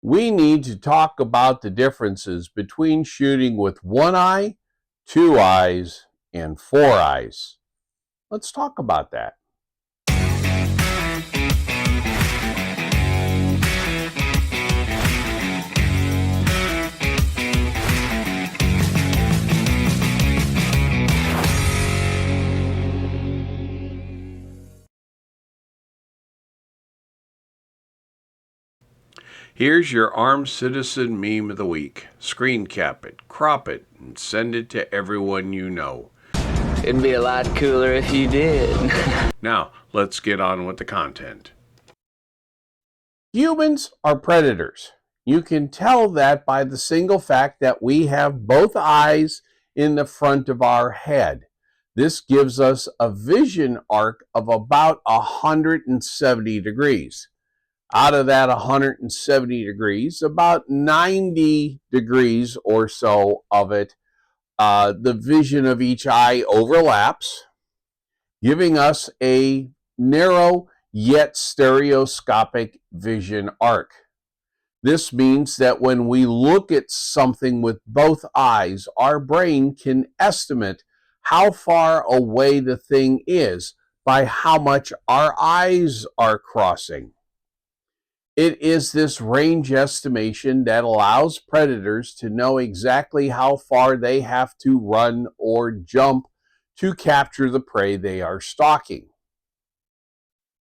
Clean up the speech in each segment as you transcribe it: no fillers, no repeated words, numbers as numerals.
we need to talk about the differences between shooting with one eye, two eyes, and four eyes. Let's talk about that. Here's your armed citizen meme of the week. Screen cap it, crop it, and send it to everyone you know. It'd be a lot cooler if you did. Now, let's get on with the content. Humans are predators. You can tell that by the single fact that we have both eyes in the front of our head. This gives us a vision arc of about 170 degrees. Out of that 170 degrees, about 90 degrees or so of it, the vision of each eye overlaps, giving us a narrow yet stereoscopic vision arc. This means that when we look at something with both eyes, our brain can estimate how far away the thing is by how much our eyes are crossing. It is this range estimation that allows predators to know exactly how far they have to run or jump to capture the prey they are stalking.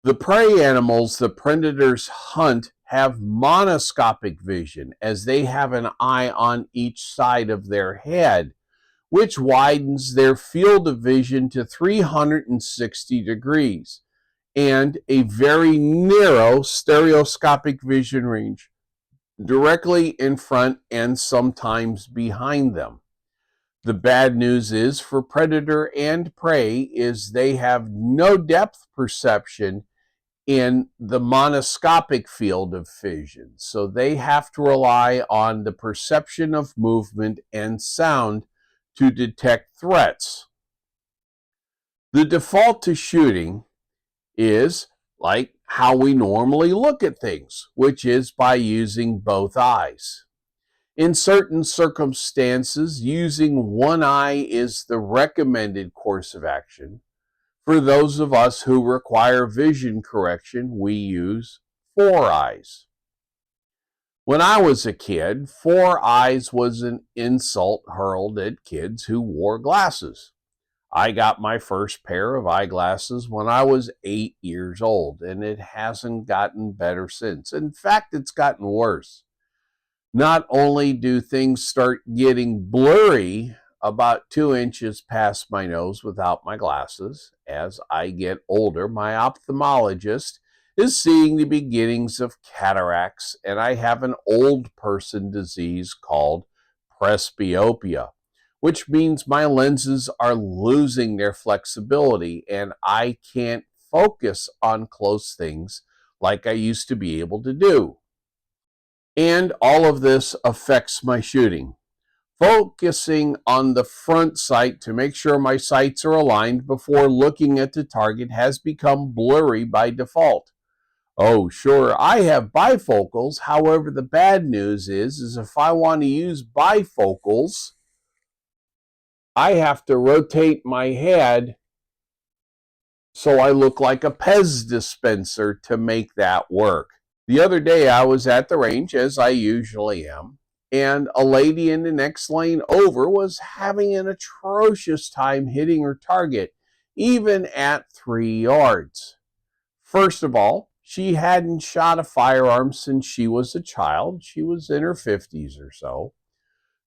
The prey animals the predators hunt have monoscopic vision, as they have an eye on each side of their head, which widens their field of vision to 360 degrees. And a very narrow stereoscopic vision range directly in front and sometimes behind them. The bad news is for predator and prey is they have no depth perception in the monoscopic field of vision. So they have to rely on the perception of movement and sound to detect threats. The default to shooting is like how we normally look at things, which is by using both eyes. In certain circumstances, using one eye is the recommended course of action. For those of us who require vision correction, we use four eyes. When I was a kid, four eyes was an insult hurled at kids who wore glasses. I got my first pair of eyeglasses when I was 8 years old, and it hasn't gotten better since. In fact, it's gotten worse. Not only do things start getting blurry about 2 inches past my nose without my glasses, as I get older, my ophthalmologist is seeing the beginnings of cataracts, and I have an old person disease called presbyopia, which means my lenses are losing their flexibility and I can't focus on close things like I used to be able to do. And all of this affects my shooting. Focusing on the front sight to make sure my sights are aligned before looking at the target has become blurry by default. Oh, sure, I have bifocals. However, the bad news is if I want to use bifocals, I have to rotate my head so I look like a Pez dispenser to make that work. The other day I was at the range, as I usually am, and a lady in the next lane over was having an atrocious time hitting her target, even at 3 yards. First of all, she hadn't shot a firearm since she was a child. She was in her 50s or so.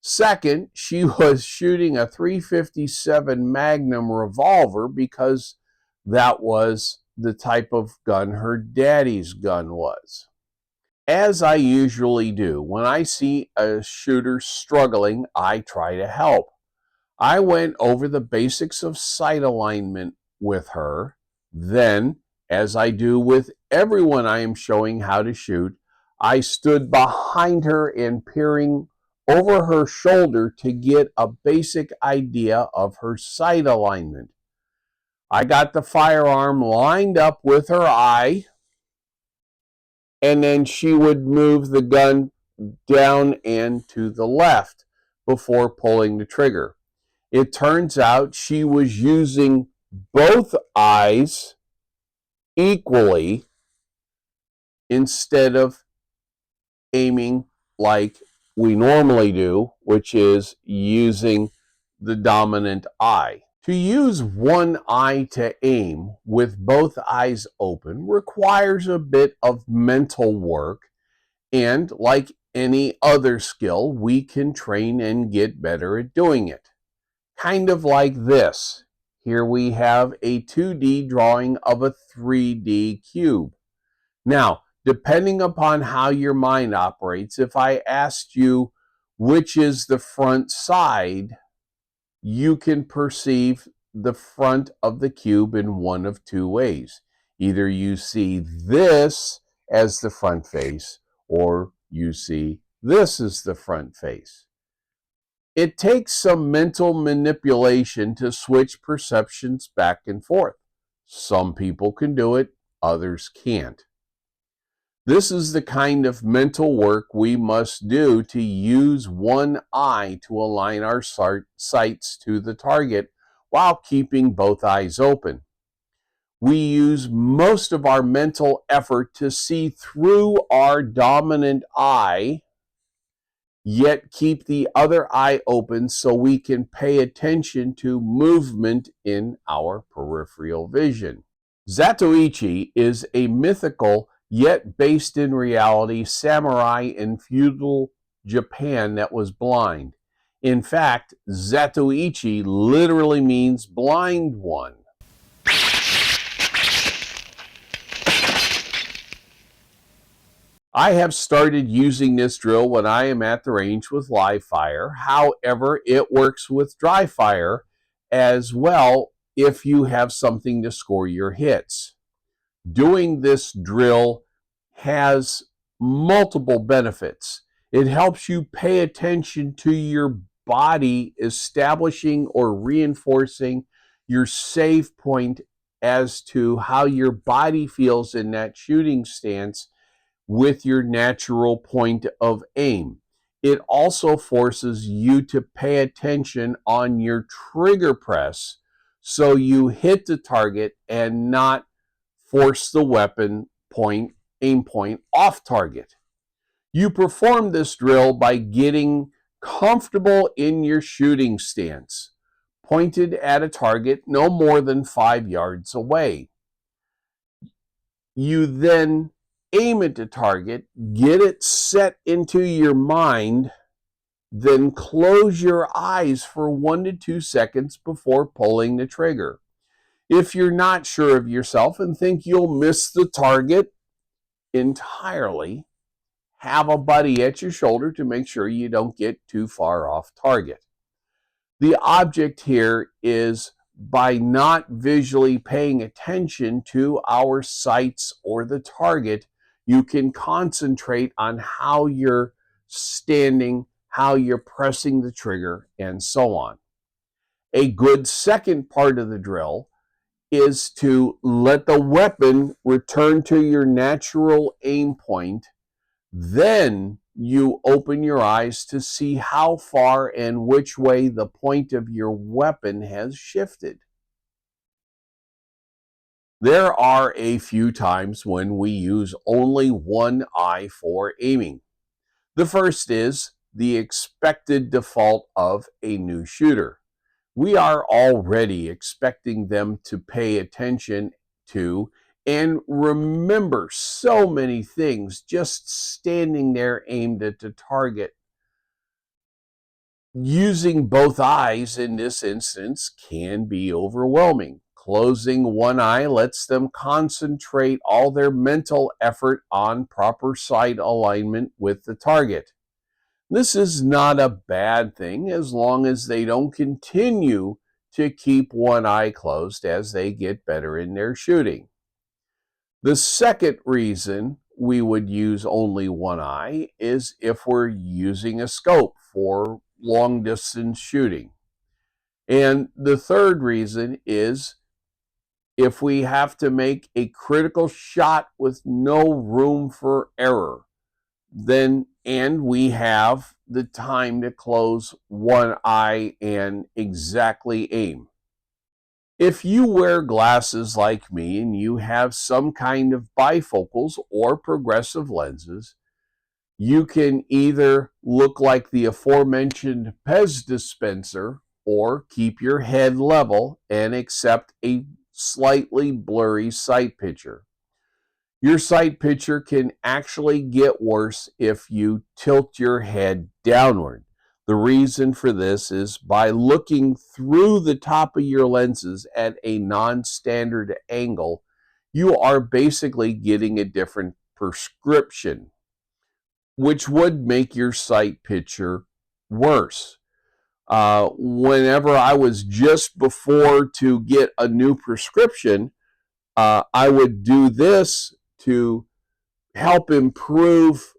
Second, she was shooting a .357 Magnum revolver because that was the type of gun her daddy's gun was. As I usually do, when I see a shooter struggling, I try to help. I went over the basics of sight alignment with her. Then, as I do with everyone I am showing how to shoot, I stood behind her and peering over her shoulder to get a basic idea of her sight alignment. I got the firearm lined up with her eye, and then she would move the gun down and to the left before pulling the trigger. It turns out she was using both eyes equally instead of aiming like we normally do, which is using the dominant eye. To use one eye to aim with both eyes open requires a bit of mental work, and like any other skill, we can train and get better at doing it. Kind of like this. Here we have a 2D drawing of a 3D cube. Now, depending upon how your mind operates, if I asked you which is the front side, you can perceive the front of the cube in one of two ways. Either you see this as the front face, or you see this as the front face. It takes some mental manipulation to switch perceptions back and forth. Some people can do it, others can't. This is the kind of mental work we must do to use one eye to align our sights to the target while keeping both eyes open. We use most of our mental effort to see through our dominant eye, yet keep the other eye open so we can pay attention to movement in our peripheral vision. Zatoichi is a mythical yet based in reality samurai in feudal Japan that was blind. In fact, Zatoichi literally means blind one. I have started using this drill when I am at the range with live fire. However, it works with dry fire as well if you have something to score your hits. Doing this drill has multiple benefits. It helps you pay attention to your body establishing or reinforcing your save point as to how your body feels in that shooting stance with your natural point of aim. It also forces you to pay attention on your trigger press so you hit the target and not force the weapon aim point off target. You perform this drill by getting comfortable in your shooting stance, pointed at a target no more than 5 yards away. You then aim at the target, get it set into your mind, then close your eyes for 1 to 2 seconds before pulling the trigger. If you're not sure of yourself and think you'll miss the target entirely, have a buddy at your shoulder to make sure you don't get too far off target. The object here is by not visually paying attention to our sights or the target, you can concentrate on how you're standing, how you're pressing the trigger, and so on. A good second part of the drill is to let the weapon return to your natural aim point. Then you open your eyes to see how far and which way the point of your weapon has shifted. There are a few times when we use only one eye for aiming. The first is the expected default of a new shooter. We are already expecting them to pay attention to and remember so many things just standing there aimed at the target. Using both eyes in this instance can be overwhelming. Closing one eye lets them concentrate all their mental effort on proper sight alignment with the target. This is not a bad thing as long as they don't continue to keep one eye closed as they get better in their shooting. The second reason we would use only one eye is if we're using a scope for long distance shooting. And the third reason is if we have to make a critical shot with no room for error, then and we have the time to close one eye and exactly aim. If you wear glasses like me and you have some kind of bifocals or progressive lenses, you can either look like the aforementioned Pez dispenser or keep your head level and accept a slightly blurry sight picture. Your sight picture can actually get worse if you tilt your head downward. The reason for this is by looking through the top of your lenses at a non-standard angle, you are basically getting a different prescription, which would make your sight picture worse. Whenever I was just before to get a new prescription, I would do this to help improve.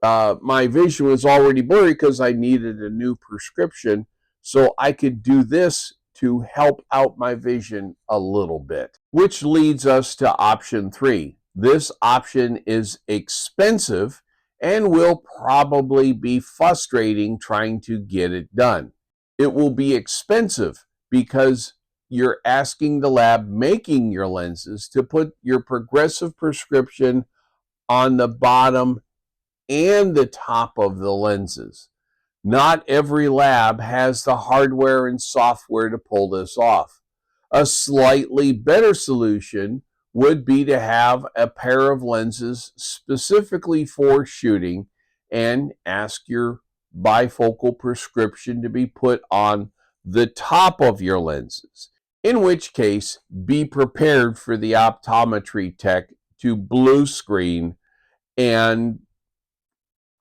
My vision was already blurry because I needed a new prescription, so I could do this to help out my vision a little bit, which leads us to option 3. This option is expensive and will probably be frustrating trying to get it done. It will be expensive because you're asking the lab making your lenses to put your progressive prescription on the bottom and the top of the lenses. Not every lab has the hardware and software to pull this off. A slightly better solution would be to have a pair of lenses specifically for shooting and ask your bifocal prescription to be put on the top of your lenses. In which case, be prepared for the optometry tech to blue screen and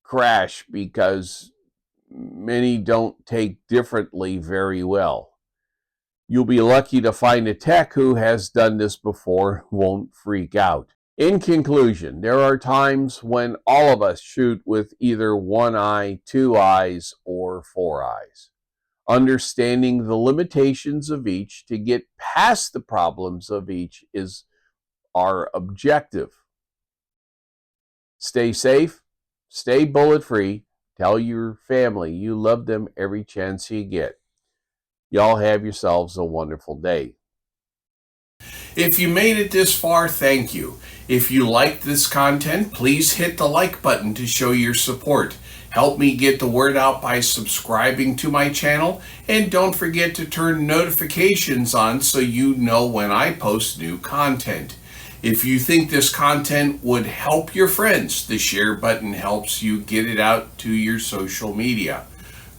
crash because many don't take differently very well. You'll be lucky to find a tech who has done this before, won't freak out. In conclusion, there are times when all of us shoot with either one eye, two eyes, or four eyes. Understanding the limitations of each to get past the problems of each is our objective. Stay safe, stay bullet-free, tell your family you love them every chance you get. Y'all have yourselves a wonderful day. If you made it this far, thank you. If you liked this content, please hit the like button to show your support. Help me get the word out by subscribing to my channel, and don't forget to turn notifications on so you know when I post new content. If you think this content would help your friends, the share button helps you get it out to your social media.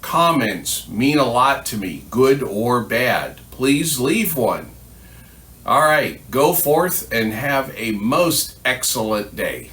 Comments mean a lot to me, good or bad. Please leave one. All right, go forth and have a most excellent day.